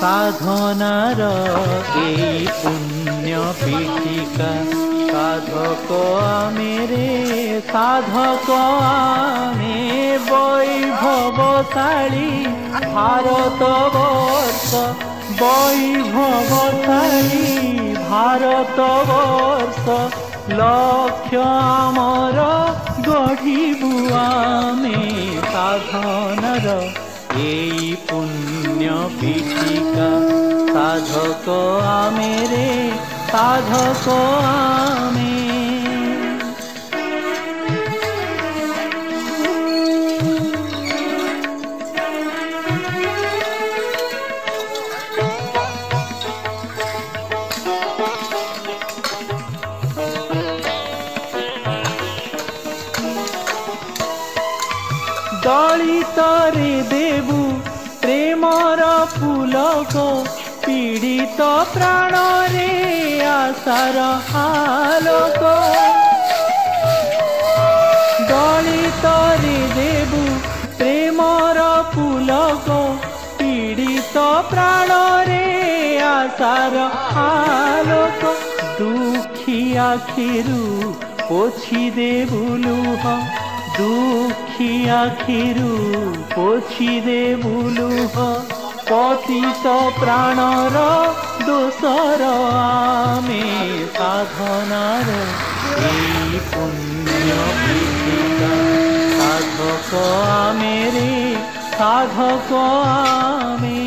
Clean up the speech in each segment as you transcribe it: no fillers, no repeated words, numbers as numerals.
साधनार ए पुण्य पीठिका साधक आमेरे साधक आमे वैभवशाली भारत वर्ष वैभवशाली भारत वर्ष लक्ष्य आमर गढ़िबु आमे साधनार एई पुण्य पीठिका साधक आमेरे साधक आमे दलित रे देबु प्रेमर पुलक पीड़ित प्राण रे आशार आलोक दलित रे देबु प्रेमर पुलक पीड़ित प्राण रे आशार आलोक दुखी आखिरु पोछि देबु लुह दुखी आखिरु पोछि देबु लुह पतित प्राणर दोषर आमे साधनार एई पुण्य पीठिका साधक आमेरे साधक आमे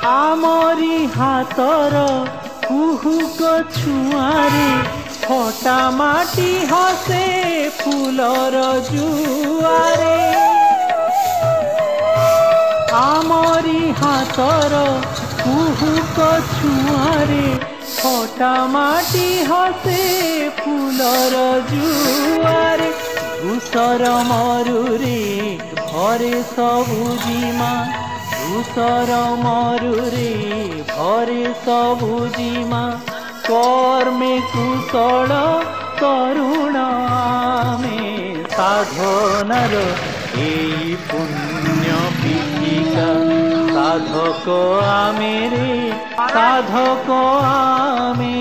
आमरी हातर कुहुक छुआरे फटा माटी हसे फूलर जुआरे आमरी हातर कुहुक छुआरे फटा माटी हसे फूलर जुआरे घुसर मरुरे भरे सबुजिमा घुसर मरुरे भरे सबुजिमा कर्मे कुशल करुण आमे साधनार एई पुण्य पीठिका साधक आमेरे साधक आमे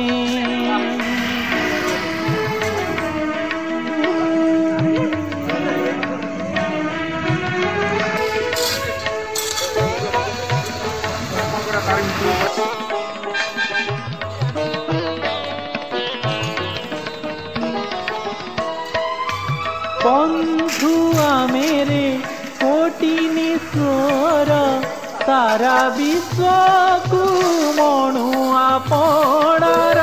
बंधु आमेरे कोटि निस्वर सारा विश्व को मणु आपणार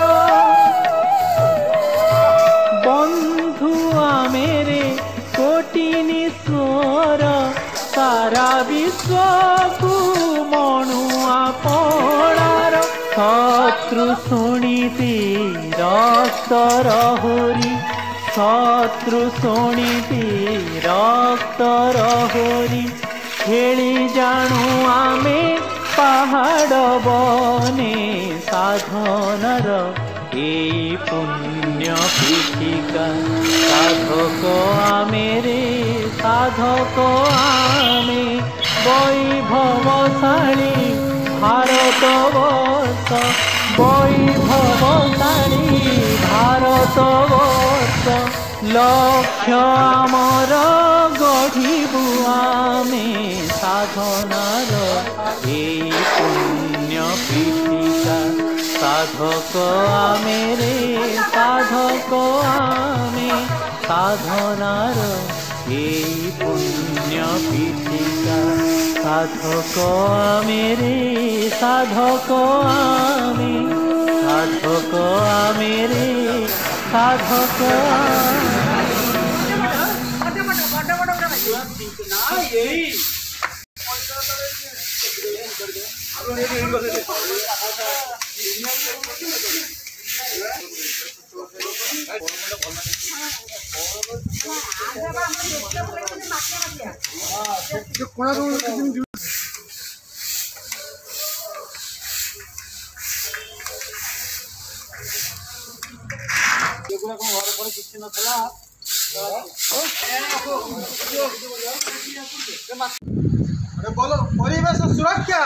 बंधु आमेरे कोटि निस्वर सारा विश्व को मणु आपणार शत्रु शुणिते रक्त रहोरी शत्रु शुणिते रक्त रहोरी खेली जानू आमे पहाड़ बने साधनार एई पुण्य पीठिका साधक आमेरे साधक आमे वैभवशाली भारत वर्ष वैभवशाली भारत वर्ष लक्ष्य आमर गढ़िबु आमे साधनार एई पुण्य पीठिका साधक आमेरे साधक आमे साधनार एई पुण्य पीठिका साधक आमेरे साधक आमे साधक आमेरे साधक बोलो परिवेश सुरक्षा,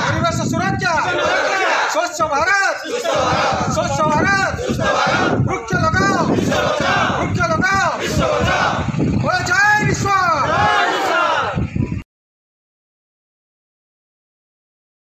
परिवेश सुरक्षा, स्वच्छ भारत।